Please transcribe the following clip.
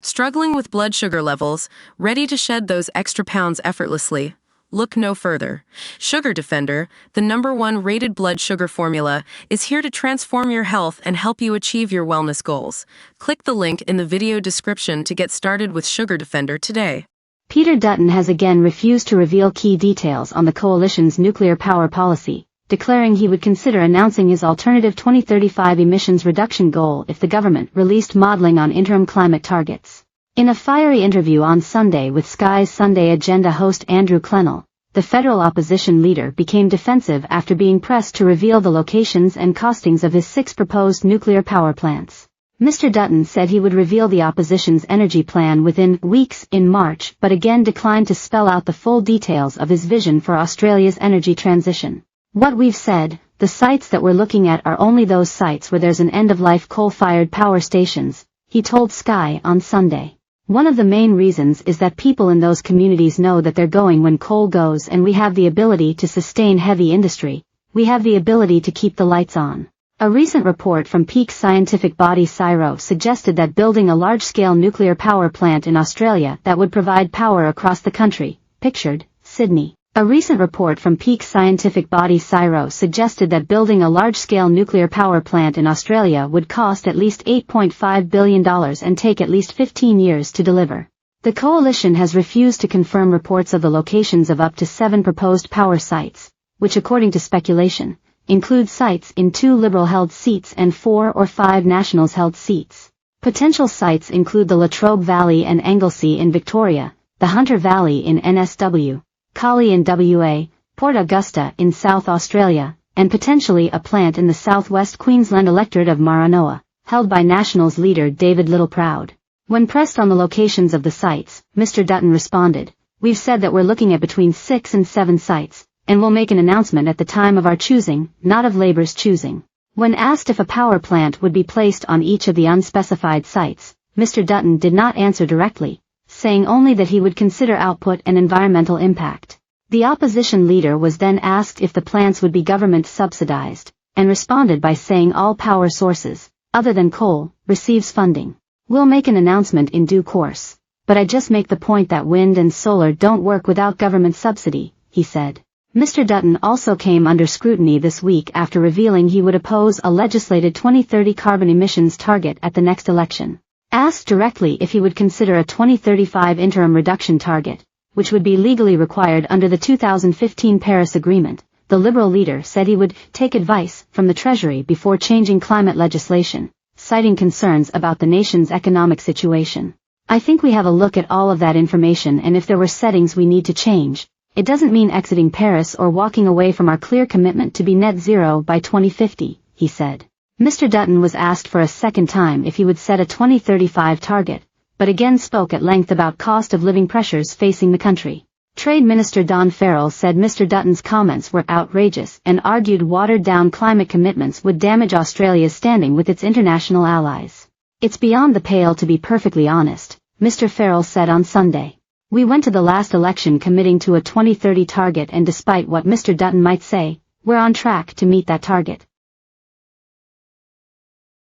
Struggling with blood sugar levels, ready to shed those extra pounds effortlessly? Look no further. Sugar Defender, the #1 rated blood sugar formula, is here to transform your health and help you achieve your wellness goals. Click the link in the video description to get started with Sugar Defender today. Peter Dutton has again refused to reveal key details on the coalition's nuclear power policy, declaring he would consider announcing his alternative 2035 emissions reduction goal if the government released modeling on interim climate targets. In a fiery interview on Sunday with Sky's Sunday Agenda host Andrew Clennell, the federal opposition leader became defensive after being pressed to reveal the locations and costings of his 6 proposed nuclear power plants. Mr. Dutton said he would reveal the opposition's energy plan within weeks in March, but again declined to spell out the full details of his vision for Australia's energy transition. "What we've said, the sites that we're looking at are only those sites where there's an end-of-life coal-fired power stations," he told Sky on Sunday. "One of the main reasons is that people in those communities know that they're going when coal goes, and we have the ability to sustain heavy industry. We have the ability to keep the lights on." A recent report from peak scientific body CSIRO suggested that building a large-scale nuclear power plant in Australia that would provide power across the country, pictured, Sydney. A recent report from peak scientific body CSIRO suggested that building a large-scale nuclear power plant in Australia would cost at least $8.5 billion and take at least 15 years to deliver. The coalition has refused to confirm reports of the locations of up to 7 proposed power sites, which according to speculation, include sites in 2 Liberal-held seats and 4 or 5 Nationals-held seats. Potential sites include the Latrobe Valley and Anglesey in Victoria, the Hunter Valley in NSW, Collie in WA, Port Augusta in South Australia, and potentially a plant in the southwest Queensland electorate of Maranoa, held by Nationals leader David Littleproud. When pressed on the locations of the sites, Mr. Dutton responded, "We've said that we're looking at between 6 and 7 sites, and we'll make an announcement at the time of our choosing, not of Labour's choosing." When asked if a power plant would be placed on each of the unspecified sites, Mr. Dutton did not answer directly, saying only that he would consider output and environmental impact. The opposition leader was then asked if the plants would be government subsidized, and responded by saying all power sources, other than coal, receives funding. "We'll make an announcement in due course, but I just make the point that wind and solar don't work without government subsidy," he said. Mr. Dutton also came under scrutiny this week after revealing he would oppose a legislated 2030 carbon emissions target at the next election. Asked directly if he would consider a 2035 interim reduction target, which would be legally required under the 2015 Paris Agreement, the Liberal leader said he would take advice from the Treasury before changing climate legislation, citing concerns about the nation's economic situation. "I think we have a look at all of that information, and if there were settings we need to change, it doesn't mean exiting Paris or walking away from our clear commitment to be net zero by 2050, he said. Mr. Dutton was asked for a second time if he would set a 2035 target, but again spoke at length about cost of living pressures facing the country. Trade Minister Don Farrell said Mr. Dutton's comments were outrageous and argued watered-down climate commitments would damage Australia's standing with its international allies. "It's beyond the pale to be perfectly honest," Mr. Farrell said on Sunday. "We went to the last election committing to a 2030 target, and despite what Mr. Dutton might say, we're on track to meet that target.